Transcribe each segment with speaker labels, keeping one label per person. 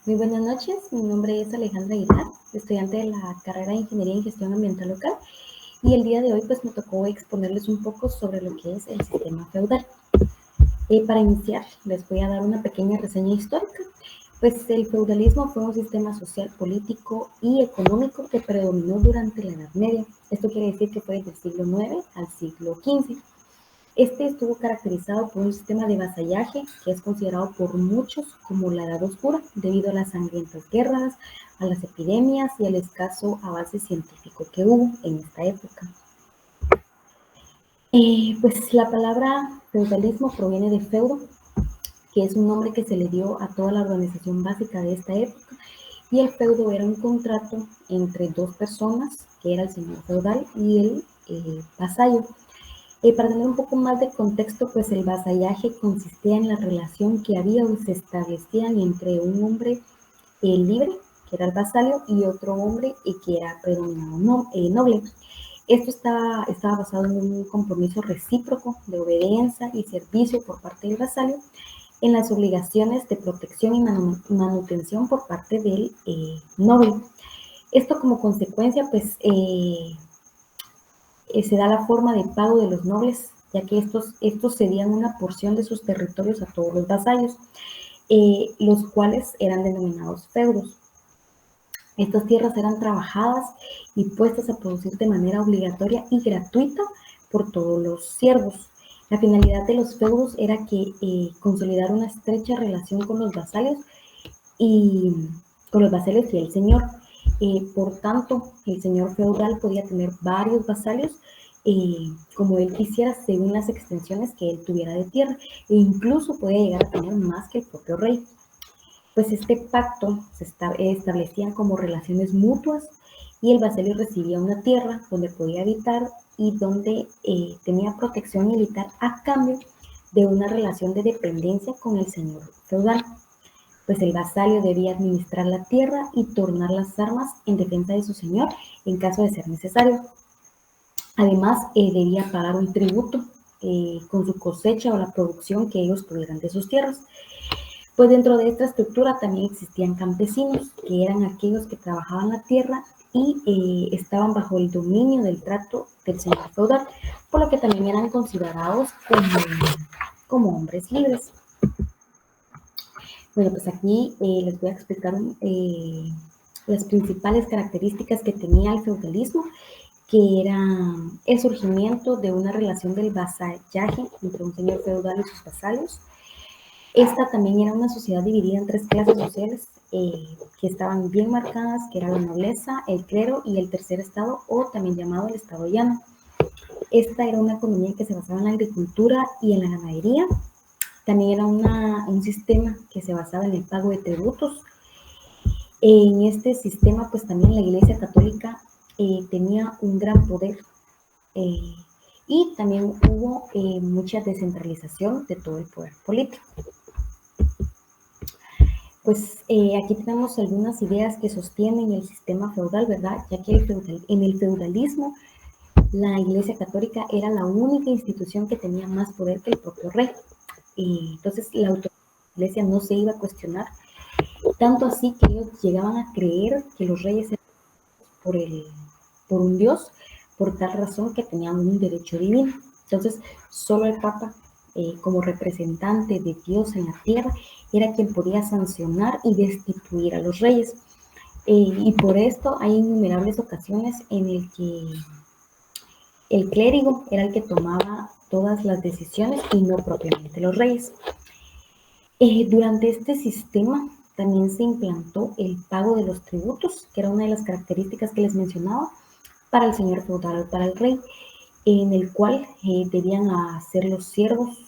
Speaker 1: Muy buenas noches, mi nombre es Alejandra Aguilar, estudiante de la carrera de Ingeniería en Gestión Ambiental Local, y el día de hoy pues me tocó exponerles un poco sobre lo que es el sistema feudal. Para iniciar les voy a dar una pequeña reseña histórica. Pues el feudalismo fue un sistema social, político y económico que predominó durante la Edad Media. Esto quiere decir que fue del siglo IX al siglo XV. Este estuvo caracterizado por un sistema de vasallaje que es considerado por muchos como la Edad Oscura, debido a las sangrientas guerras, a las epidemias y al escaso avance científico que hubo en esta época. Pues la palabra feudalismo proviene de feudo, que es un nombre que se le dio a toda la organización básica de esta época, y el feudo era un contrato entre dos personas, que era el señor feudal y el vasallo. Para tener un poco más de contexto, pues el vasallaje consistía en la relación que había o se establecían entre un hombre libre, que era el vasallo, y otro hombre que era predominado noble. Esto estaba basado en un compromiso recíproco de obediencia y servicio por parte del vasallo, en las obligaciones de protección y manutención por parte del noble. Esto como consecuencia, pues, se da la forma de pago de los nobles, ya que estos cedían una porción de sus territorios a todos los vasallos, los cuales eran denominados feudos. Estas tierras eran trabajadas y puestas a producir de manera obligatoria y gratuita por todos los siervos. La finalidad de los feudos era que consolidar una estrecha relación con los vasallos y el señor. Por tanto, el señor feudal podía tener varios vasallos como él quisiera, según las extensiones que él tuviera de tierra, e incluso podía llegar a tener más que el propio rey. Pues este pacto se establecían como relaciones mutuas, y el vasallo recibía una tierra donde podía habitar y donde tenía protección militar a cambio de una relación de dependencia con el señor feudal. Pues el vasallo debía administrar la tierra y tornar las armas en defensa de su señor en caso de ser necesario. Además, debía pagar un tributo con su cosecha o la producción que ellos tuvieran de sus tierras. Pues dentro de esta estructura también existían campesinos, que eran aquellos que trabajaban la tierra y estaban bajo el dominio del trato del señor feudal, por lo que también eran considerados como hombres libres. Bueno, pues aquí les voy a explicar las principales características que tenía el feudalismo, que era el surgimiento de una relación del vasallaje entre un señor feudal y sus vasallos. Esta también era una sociedad dividida en tres clases sociales que estaban bien marcadas, que era la nobleza, el clero y el tercer estado, o también llamado el estado llano. Esta era una economía que se basaba en la agricultura y en la ganadería. También era un sistema que se basaba en el pago de tributos. En este sistema, pues también la Iglesia Católica tenía un gran poder y también hubo mucha descentralización de todo el poder político. Pues aquí tenemos algunas ideas que sostienen el sistema feudal, ¿verdad? Ya que en el feudalismo la Iglesia Católica era la única institución que tenía más poder que el propio rey. Entonces la autoridad de la Iglesia no se iba a cuestionar, tanto así que ellos llegaban a creer que los reyes eran por un dios, por tal razón que tenían un derecho divino. Entonces solo el Papa, como representante de Dios en la tierra, era quien podía sancionar y destituir a los reyes. Y por esto hay innumerables ocasiones en el que el clérigo era el que tomaba todas las decisiones y no propiamente los reyes. Durante este sistema también se implantó el pago de los tributos, que era una de las características que les mencionaba, para el señor feudal o para el rey, en el cual debían hacer los siervos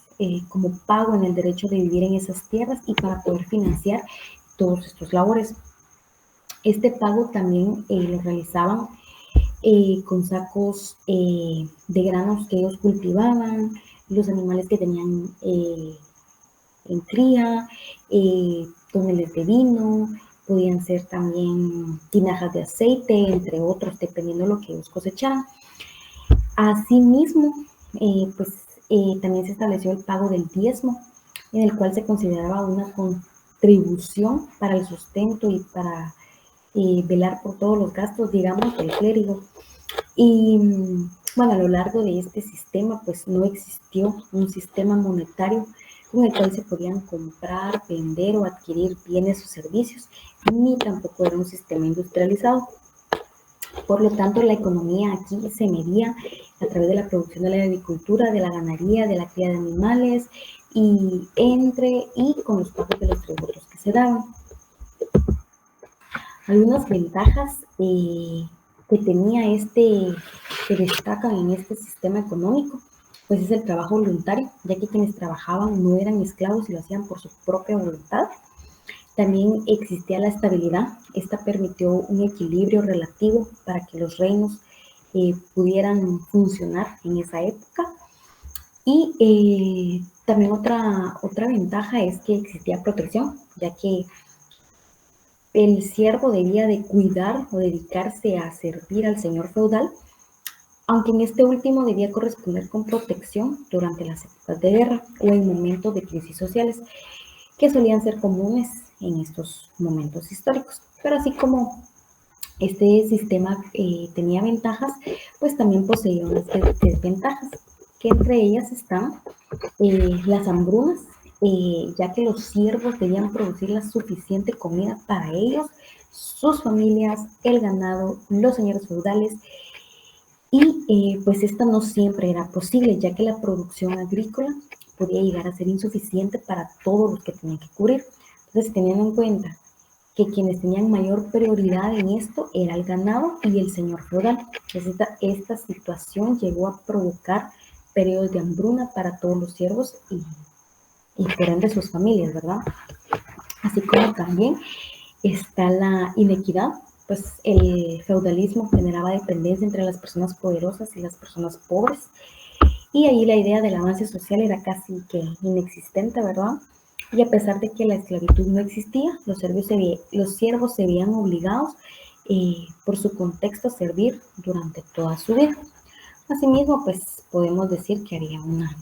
Speaker 1: como pago en el derecho de vivir en esas tierras y para poder financiar todos estos labores. Este pago también lo realizaban con sacos de granos que ellos cultivaban, los animales que tenían en cría, túneles de vino, podían ser también tinajas de aceite, entre otros, dependiendo de lo que ellos cosecharan. Asimismo, también se estableció el pago del diezmo, en el cual se consideraba una contribución para el sustento y para velar por todos los gastos, digamos, del clérigo. Y bueno, a lo largo de este sistema, pues no existió un sistema monetario con el cual se podían comprar, vender o adquirir bienes o servicios, ni tampoco era un sistema industrializado. Por lo tanto, la economía aquí se medía a través de la producción de la agricultura, de la ganadería, de la cría de animales y con los pagos de los tributos que se daban. Algunas ventajas que tenía que destacan en este sistema económico, pues es el trabajo voluntario, ya que quienes trabajaban no eran esclavos y lo hacían por su propia voluntad. También existía la estabilidad. Esta permitió un equilibrio relativo para que los reinos pudieran funcionar en esa época. Y también otra ventaja es que existía protección, ya que el siervo debía de cuidar o dedicarse a servir al señor feudal, aunque en este último debía corresponder con protección durante las épocas de guerra o en momentos de crisis sociales, que solían ser comunes en estos momentos históricos. Pero así como este sistema tenía ventajas, pues también poseía unas desventajas, que entre ellas están las hambrunas, ya que los siervos debían producir la suficiente comida para ellos, sus familias, el ganado, los señores feudales, y pues esta no siempre era posible, ya que la producción agrícola podía llegar a ser insuficiente para todos los que tenían que cubrir. Entonces, teniendo en cuenta que quienes tenían mayor prioridad en esto era el ganado y el señor feudal. Entonces, esta situación llegó a provocar periodos de hambruna para todos los siervos y por ende sus familias, ¿verdad? Así como también está la inequidad, pues el feudalismo generaba dependencia entre las personas poderosas y las personas pobres, y ahí la idea del avance social era casi que inexistente, ¿verdad? Y a pesar de que la esclavitud no existía, los siervos se veían obligados por su contexto a servir durante toda su vida. Asimismo, pues podemos decir que había una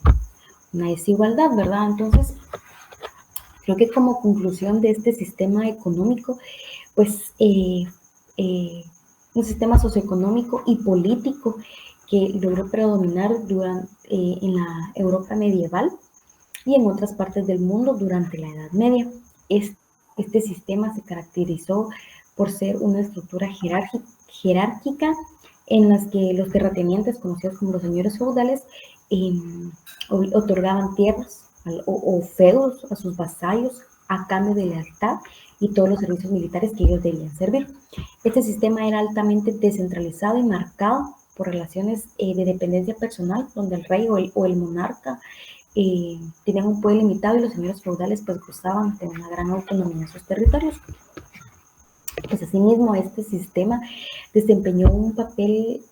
Speaker 1: desigualdad, ¿verdad? Entonces, creo que como conclusión de este sistema económico, pues un sistema socioeconómico y político que logró predominar en la Europa medieval y en otras partes del mundo durante la Edad Media. Este sistema se caracterizó por ser una estructura jerárquica en las que los terratenientes, conocidos como los señores feudales, otorgaban tierras o feudos a sus vasallos a cambio de lealtad y todos los servicios militares que ellos debían servir. Este sistema era altamente descentralizado y marcado por relaciones de dependencia personal, donde el rey o el monarca tenían un poder limitado y los señores feudales pues gozaban de una gran autonomía en sus territorios. Pues asimismo este sistema desempeñó un papel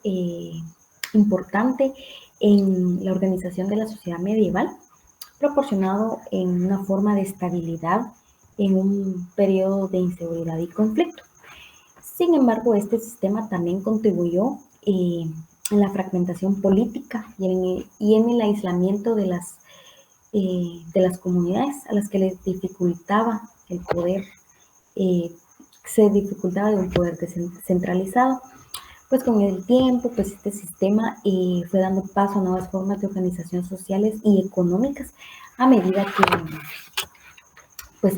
Speaker 1: importante en la organización de la sociedad medieval, proporcionado en una forma de estabilidad en un periodo de inseguridad y conflicto. Sin embargo, este sistema también contribuyó en la fragmentación política y en el aislamiento de las comunidades a las que les dificultaba el poder, se dificultaba de un poder centralizado. Pues con el tiempo, pues este sistema fue dando paso a nuevas formas de organización sociales y económicas a medida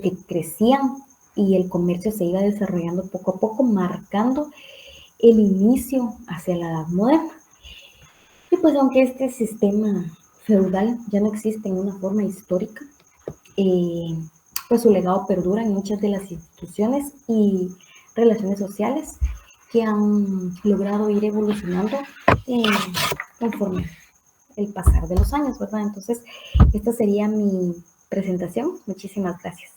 Speaker 1: que crecían y el comercio se iba desarrollando poco a poco, marcando el inicio hacia la Edad Moderna. Y pues aunque este sistema feudal ya no existe en una forma histórica, pues su legado perdura en muchas de las instituciones y relaciones sociales que han logrado ir evolucionando conforme el pasar de los años, ¿verdad? Entonces, esta sería mi presentación. Muchísimas gracias.